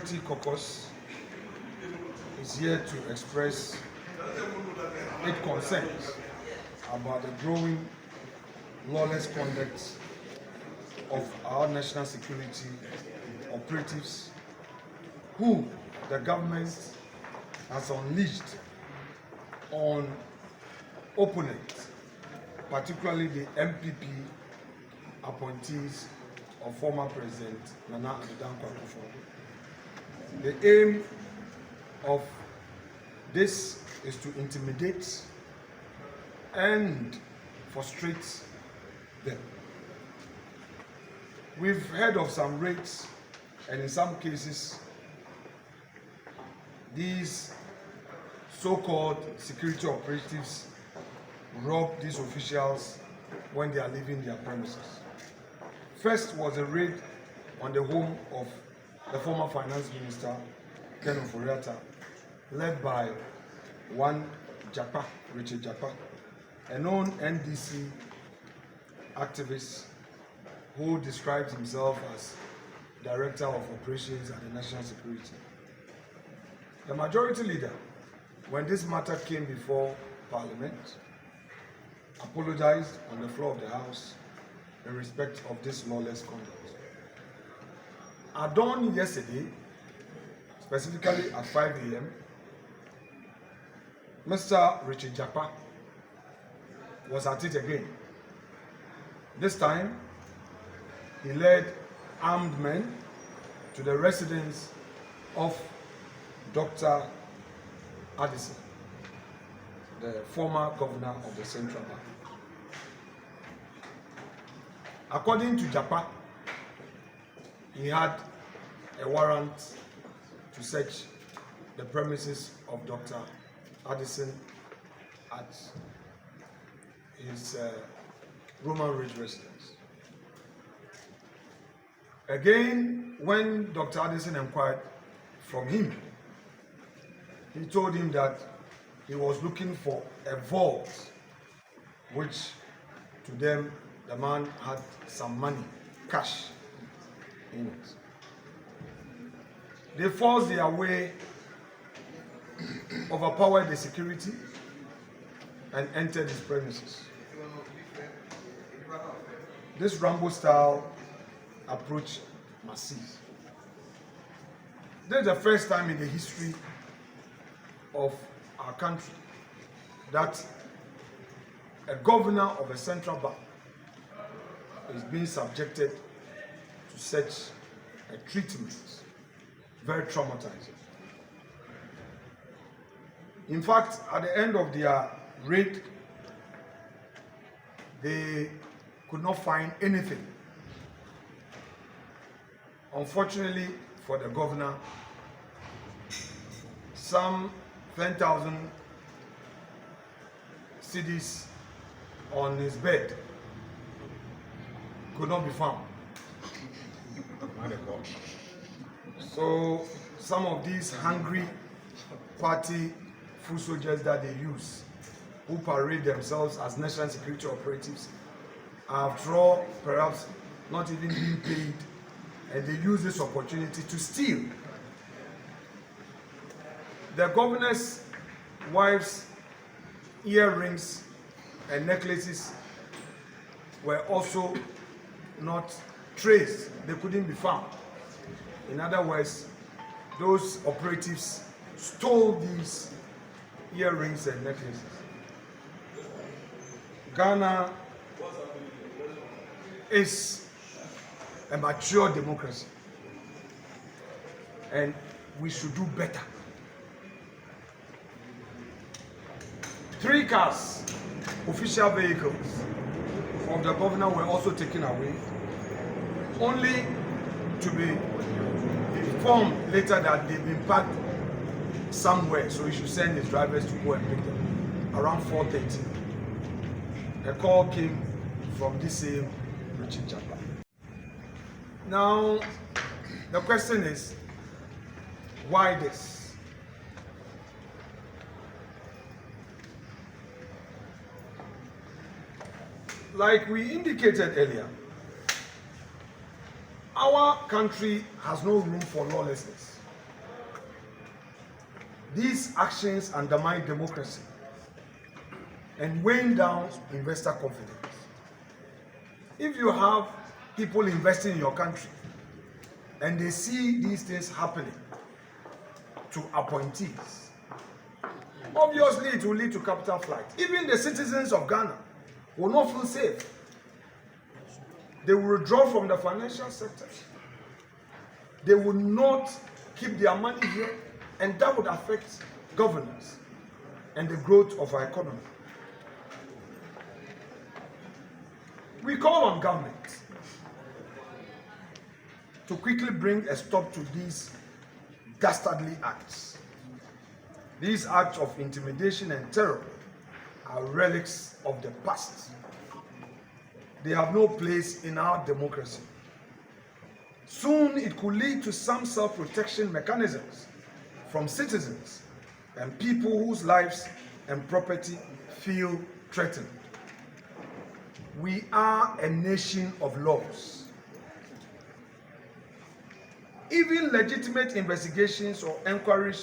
Security Caucus is here to express its concerns about the growing lawless conduct of our national security operatives who the government has unleashed on opponents, particularly the MPP appointees of former President Nana Addo Dankwa. The aim of this is to intimidate and frustrate them. We've heard of some raids, and in some cases, these so-called security operatives rob these officials when they are leaving their premises. First was a raid on the home of the former finance minister, Ken Oforiatta, led by one Japa, Richard Japa, a known NDC activist who describes himself as Director of Operations at the National Security. The majority leader, when this matter came before Parliament, apologized on the floor of the House in respect of this lawless conduct. At dawn yesterday, specifically at 5 a.m., Mr. Richard Japa was at it again. This time, he led armed men to the residence of Dr. Addison, the former governor of the Central Bank. According to Japa, he had a warrant to search the premises of Dr. Addison at his Roman Ridge residence. Again, when Dr. Addison inquired from him, he told him that he was looking for a vault, which to them, the man had some money, cash in it. They forced their way, overpowered the security, and entered his premises. This Rambo-style approach must cease. This is the first time in the history of our country that a governor of a central bank is being subjected to such a treatment. Very traumatizing. In fact, at the end of their raid, they could not find anything. Unfortunately for the governor, some 10,000 cedis on his bed could not be found. So some of these hungry party foot soldiers that they use, who parade themselves as national security operatives, are after all perhaps not even being paid, and they use this opportunity to steal. The governor's wife's earrings and necklaces were also not traced. They couldn't be found. In other words, those operatives stole these earrings and necklaces. Ghana is a mature democracy, and we should do better. 3 cars, official vehicles of the governor were also taken away, only to be informed later that they've been parked somewhere, so he should send his drivers to go and pick them. Around 4:30, a call came from this same Richard Japa. Now, the question is, why this? Like we indicated earlier, our country has no room for lawlessness. These actions undermine democracy and weighing down investor confidence. If you have people investing in your country and they see these things happening to appointees, obviously it will lead to capital flight. Even the citizens of Ghana will not feel safe. They will withdraw from the financial sector. They will not keep their money here, and that would affect governance and the growth of our economy. We call on government to quickly bring a stop to these dastardly acts. These acts of intimidation and terror are relics of the past. They have no place in our democracy. Soon it could lead to some self-protection mechanisms from citizens and people whose lives and property feel threatened. We are a nation of laws. Even legitimate investigations or inquiries